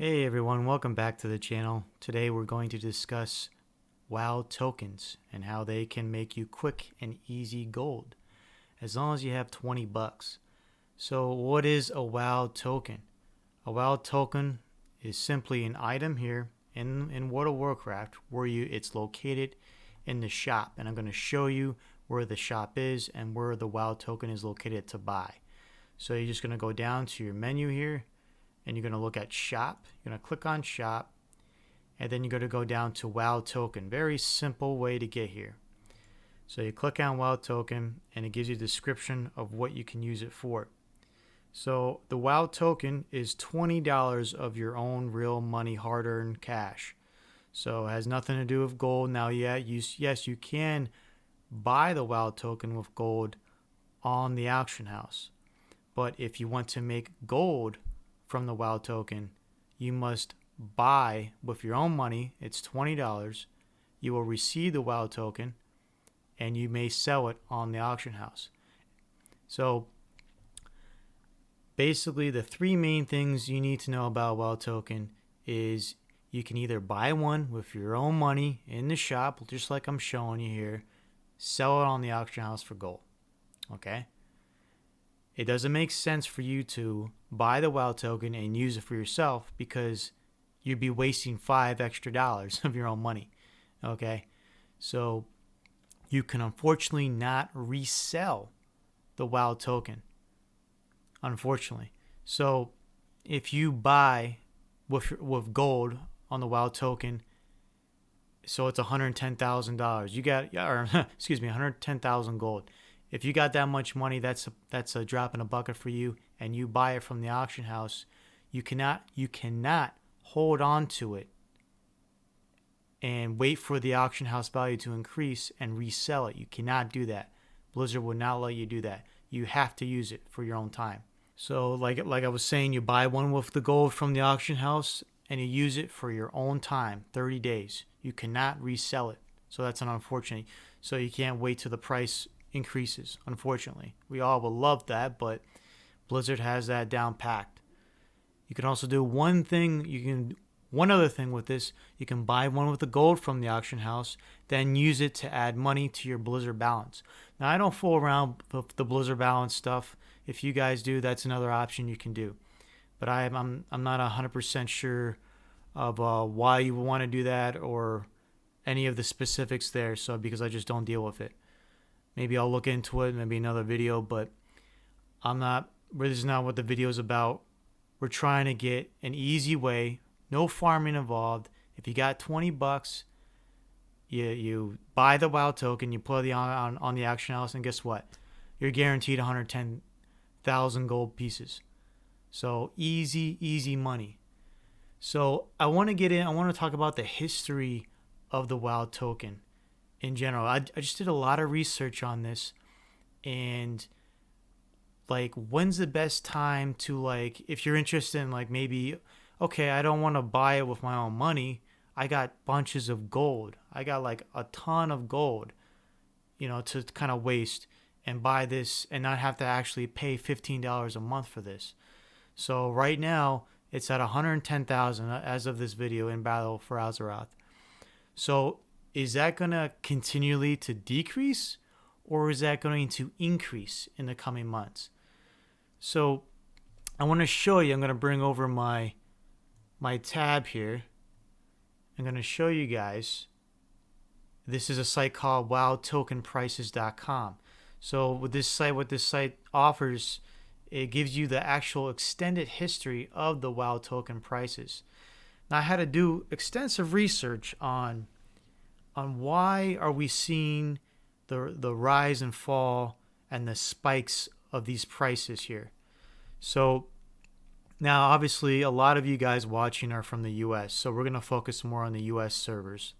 Hey everyone, welcome back to the channel. Today we're going to discuss WoW tokens and how they can make you quick and easy gold as long as you have 20 bucks. So what is a WoW token? A WoW token is simply an item here in World of Warcraft where it's located in the shop, and I'm going to show you where the shop is and where the WoW token is located to buy. So you're just going to go down to your menu here and you're going to look at shop. You're going to click on shop, and then you're going to go down to WoW token. Very simple way to get here. So you click on WoW token and it gives you a description of what you can use it for. So the WoW token is $20 of your own real money, hard-earned cash. So it has nothing to do with gold. Now, yes, you can buy the WoW token with gold on the auction house. But if you want to make gold from the WoW token, you must buy with your own money. It's $20. You will receive the WoW token and you may sell it on the auction house. So basically the three main things you need to know about WoW token is you can either buy one with your own money in the shop, just like I'm showing you here, sell it on the auction house for gold. Okay? It doesn't make sense for you to buy the WoW token and use it for yourself because you'd be wasting $5 extra of your own money. Okay? So you can unfortunately not resell the WoW token. Unfortunately. So if you buy with gold on the WoW token, so it's $110,000. You got, or excuse me, 110,000 gold. If you got that much money, that's a drop in a bucket for you, and you buy it from the auction house. You cannot hold on to it and wait for the auction house value to increase and resell it. You cannot do that. Blizzard will not let you do that. You have to use it for your own time. So like I was saying, you buy one with the gold from the auction house and you use it for your own time, 30 days. You cannot resell it. So that's an unfortunate. So you can't wait till the price increases, unfortunately. We all would love that, but Blizzard has that down packed. You can also do one other thing with this. You can buy one with the gold from the auction house, then use it to add money to your Blizzard balance. Now, I don't fool around with the Blizzard balance stuff. If you guys do, that's another option you can do. But I'm not 100% sure of why you would want to do that or any of the specifics there. So because I just don't deal with it. Maybe I'll look into it, maybe another video, but this is not what the video is about. We're trying to get an easy way, no farming involved. If you got 20 bucks, you buy the WoW token, you put it on the auction house, and guess what? You're guaranteed 110,000 gold pieces. So easy money. So I want to talk about the history of the WoW token. In general, I just did a lot of research on this, and like, when's the best time to, like, if you're interested in, like, maybe, okay, I don't want to buy it with my own money. I got bunches of gold. I got like a ton of gold, to kind of waste and buy this and not have to actually pay $15 a month for this. So right now it's at 110,000 as of this video in Battle for Azeroth. So is that going to continually to decrease, or is that going to increase in the coming months? So I want to show you, I'm going to bring over my tab here. I'm going to show you guys. This is a site called wowtokenprices.com. So what this site offers, it gives you the actual extended history of the WoW token prices. Now I had to do extensive research on why are we seeing the rise and fall and the spikes of these prices here. So now obviously a lot of you guys watching are from the US, so we're going to focus more on the US servers.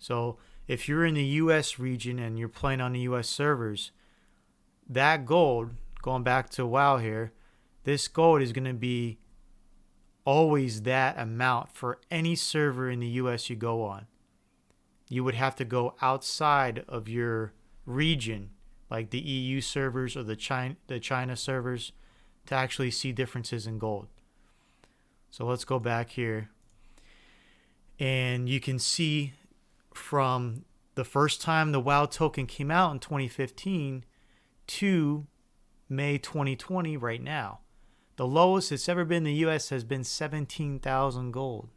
So if you're in the US region and you're playing on the US servers, that gold, going back to WoW here, this gold is going to be always that amount for any server in the US you go on. You would have to go outside of your region, like the EU servers or the China servers, to actually see differences in gold. So let's go back here. And you can see from the first time the WoW token came out in 2015 to May 2020 right now. The lowest it's ever been in the US has been 17,000 gold.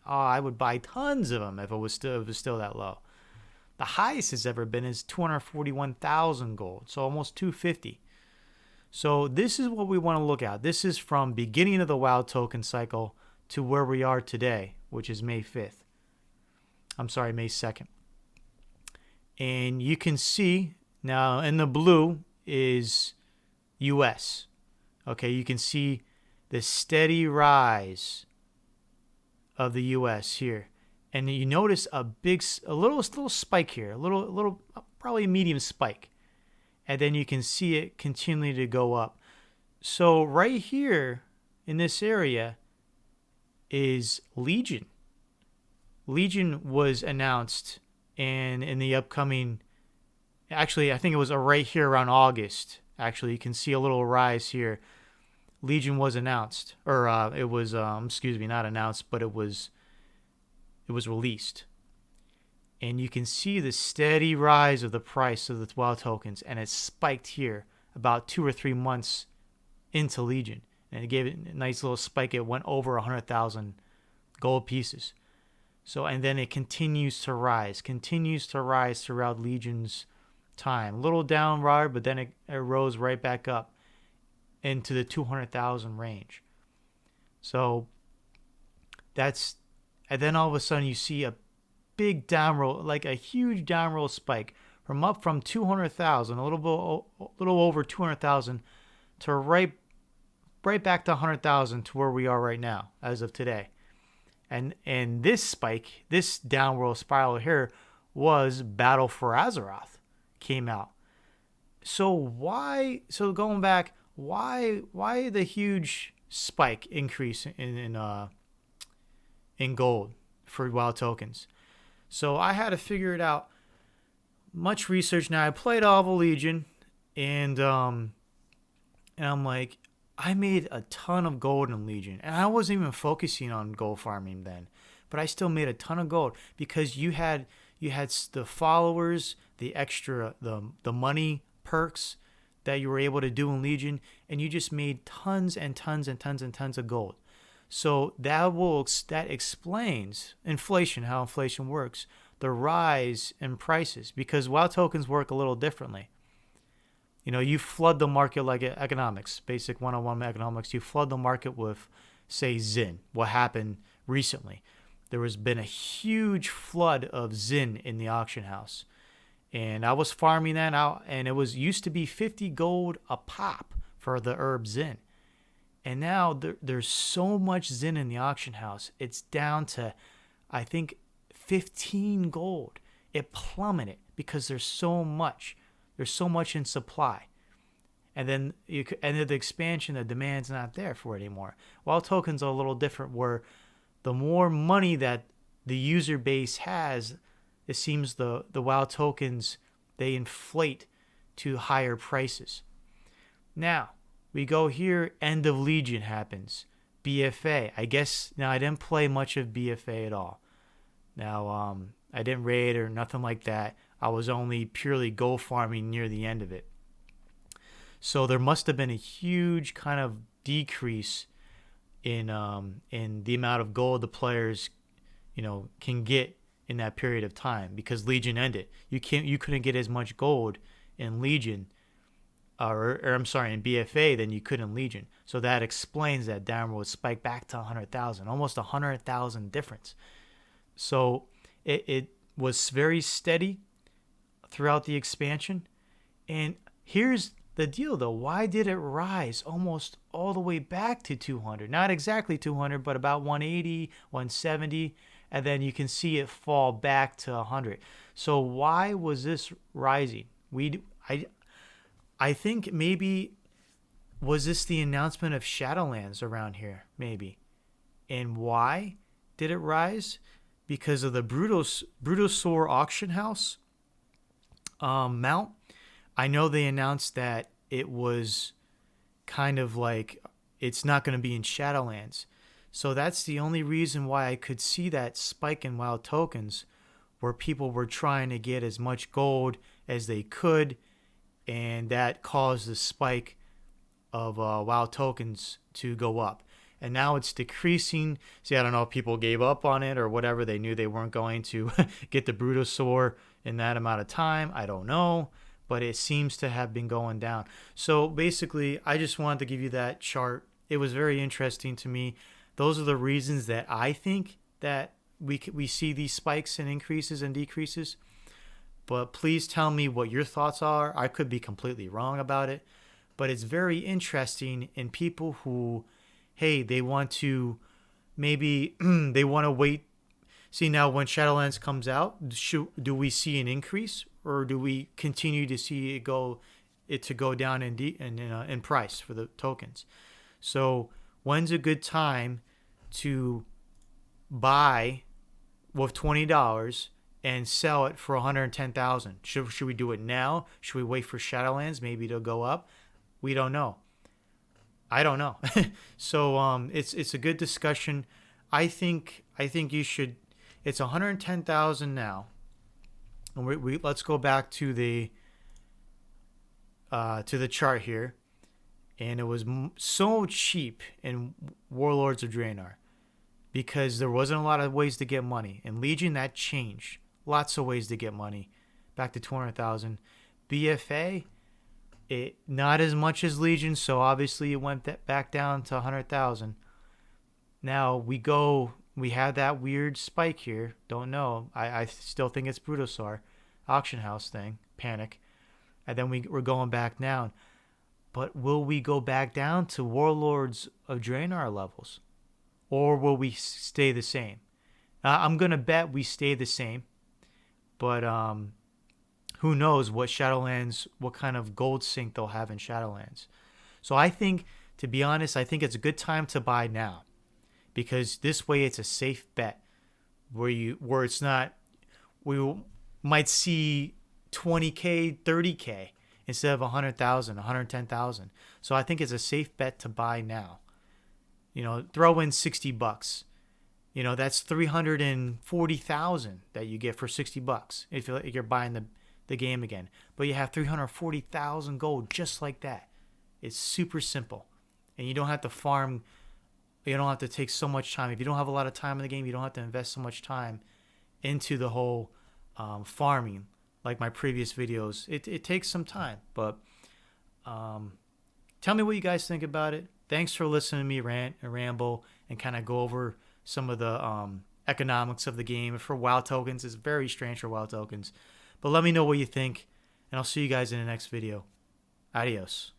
Oh, I would buy tons of them if it was still that low. The highest it's ever been is 241,000 gold, so almost 250. So this is what we want to look at. This is from beginning of the WoW token cycle to where we are today, which is May 5th. I'm sorry, May 2nd. And you can see now in the blue is US. Okay, you can see the steady rise of the US here. And you notice a little spike here, a little probably a medium spike. And then you can see it continue to go up. So right here in this area is Legion. Legion was announced, and in the upcoming, actually I think it was right here around August. Actually, you can see a little rise here. Legion was announced, or it was not announced, but it was released. And you can see the steady rise of the price of the WoW tokens, and it spiked here about 2 or 3 months into Legion, and it gave it a nice little spike. It went over 100,000 gold pieces. So, and then it continues to rise throughout Legion's time. A little downward, but then it rose right back up into the 200,000 range. So that's, and then all of a sudden you see a big down roll, like a huge down roll spike from 200,000, a little over 200,000 to right back to 100,000 to where we are right now as of today. And this spike, this downward spiral here, was Battle for Azeroth came out. So going back, why the huge spike increase in gold for WoW tokens? So I had to figure it out. Much research. Now I played all the Legion, and I'm like, I made a ton of gold in Legion, and I wasn't even focusing on gold farming then, but I still made a ton of gold because you had the followers, the extra, the money perks that you were able to do in Legion, and you just made tons and tons and tons and tons of gold. So that explains inflation, how inflation works, the rise in prices, because WoW tokens work a little differently. You know, you flood the market like economics, basic 101 economics. You flood the market with, say, Zin. What happened recently? There has been a huge flood of Zin in the auction house. And I was farming that out, and it used to be 50 gold a pop for the herb Zin. And now there's so much Zin in the auction house. It's down to, I think, 15 gold. It plummeted because there's so much. There's so much in supply. And then the expansion, the demand's not there for it anymore. WoW tokens are a little different, where the more money that the user base has, it seems the WoW tokens, they inflate to higher prices. Now, we go here, end of Legion happens. BFA. I guess, now I didn't play much of BFA at all. Now, I didn't raid or nothing like that. I was only purely gold farming near the end of it. So there must have been a huge kind of decrease in the amount of gold the players, can get in that period of time, because Legion ended. You couldn't get as much gold in Legion, or I'm sorry, in BFA than you could in Legion. So that explains that downward spike back to 100,000, almost 100,000 difference. So it was very steady throughout the expansion. And here's the deal, though. Why did it rise almost all the way back to 200? Not exactly 200, but about 180, 170. And then you can see it fall back to 100. So why was this rising? I think maybe, was this the announcement of Shadowlands around here? Maybe. And why did it rise? Because of the Brutosaur auction house mount. I know they announced that it was kind of like, it's not going to be in Shadowlands. So that's the only reason why I could see that spike in WoW tokens, where people were trying to get as much gold as they could, and that caused the spike of WoW tokens to go up. And now it's decreasing. See, I don't know if people gave up on it or whatever. They knew they weren't going to get the Brutosaur in that amount of time. I don't know. But it seems to have been going down. So basically, I just wanted to give you that chart. It was very interesting to me. Those are the reasons that I think that we see these spikes and increases and decreases. But please tell me what your thoughts are. I could be completely wrong about it. But it's very interesting in people who, hey, they want to, maybe they want to wait. See, now when Shadowlands comes out, do we see an increase, or do we continue to see it to go down in price for the tokens? So when's a good time to buy with $20 and sell it for 110,000? Should we do it now? Should we wait for Shadowlands maybe to go up? We don't know. I don't know. So it's a good discussion. I think you should. It's 110,000 now, and we let's go back to the chart here, and it was so cheap in Warlords of Draenor because there wasn't a lot of ways to get money. In Legion, that changed. Lots of ways to get money, back to 200,000. BFA, it not as much as Legion, so obviously it went back down to 100,000. Now we have that weird spike here. Don't know. I still think it's Brutosaur, auction house thing, panic, and then we're going back down. But will we go back down to Warlords of Draenor levels, or will we stay the same? I'm gonna bet we stay the same, but who knows what kind of gold sink they'll have in Shadowlands. So I think, to be honest, I think it's a good time to buy now, because this way it's a safe bet where it's not, we might see 20K, 30K instead of 100,000, 110,000. So I think it's a safe bet to buy now. Throw in $60. That's 340,000 that you get for $60 if you're buying the game again. But you have 340,000 gold just like that. It's super simple, and you don't have to farm. You don't have to take so much time. If you don't have a lot of time in the game, you don't have to invest so much time into the whole farming like my previous videos. It takes some time, but tell me what you guys think about it. Thanks for listening to me rant and ramble and kind of go over some of the economics of the game. For WoW tokens, it's very strange for WoW tokens. But let me know what you think, and I'll see you guys in the next video. Adios.